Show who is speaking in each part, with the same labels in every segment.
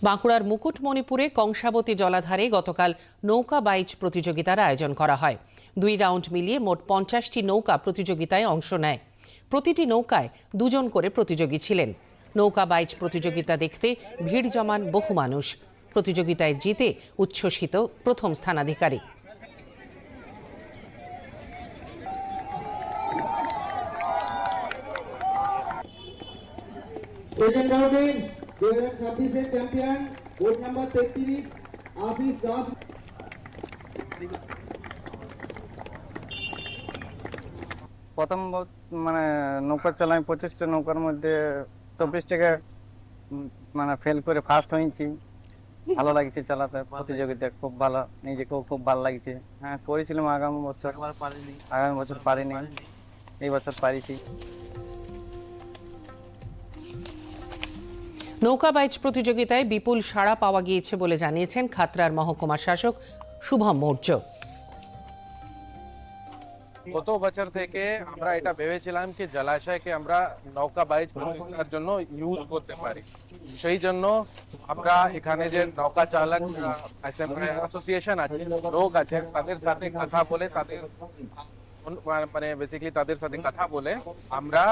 Speaker 1: বাঁকুড়ার মুকুটমণিপুরে কংসাবতী জলাধারে গতকাল নৌকা বাইচ প্রতিযোগিতার আয়োজন করা হয়। 2 রাউন্ড মিলিয়ে মোট 50টি নৌকা প্রতিযোগিতায় অংশ নেয়। প্রতিটি নৌকায় 2 জন করে প্রতিযোগী ছিলেন। নৌকা বাইচ প্রতিযোগিতা দেখতে ভিড় জমান বহু মানুষ। প্রতিযোগিতায় জিতে উচ্ছ্বসিত প্রথম স্থানাধিকারী।
Speaker 2: सेकंड राउंड में 2026 से चैंपियन बोर्ड नंबर 33 आशीष दास।
Speaker 3: প্রথম মানে নৌকা চালাই 25টা নৌকার মধ্যে 24টাকে মানে ফেল করে ফার্স্ট হয়েছি। ভালো লাগছে চালাতে, প্রতিযোগিতা খুব ভালো, নিজেকেও খুব ভালো লাগছে। হ্যাঁ করেছিলাম আগামী বছর পারিনি, এই বছর পারিছি।
Speaker 1: নৌকা বাইচ প্রতিযোগিতায় বিপুল সাড়া পাওয়া গিয়েছে বলে জানিয়েছেন খাতড়ার মহকুমা শাসক শুভম মৌর্য।
Speaker 4: গত বছর থেকে আমরা এটা ভেবেছিলাম কি জলাশয়কে আমরা নৌকা বাইচ প্রতিযোগিতার জন্য ইউজ করতে পারি। সেই জন্য আমরা এখানে যে নৌকা চালক অ্যাসোসিয়েশন আছে, লোক আছে, তাদের সাথে কথা বলে তাদের সাথে কথা বলে আমরা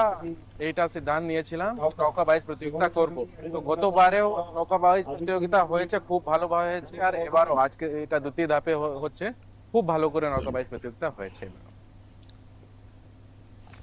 Speaker 4: এইটা সিদ্ধান্ত নিয়েছিলাম নৌকা বাইচ প্রতিযোগিতা করব। তো গতবারেও নৌকা বাইচ প্রতিযোগিতা হয়েছে, খুব ভালোভাবে হয়েছে, আর এবারও আজকে এটা দ্বিতীয় ধাপে হচ্ছে, খুব ভালো করে নৌকা বাইচ প্রতিযোগিতা হয়েছে।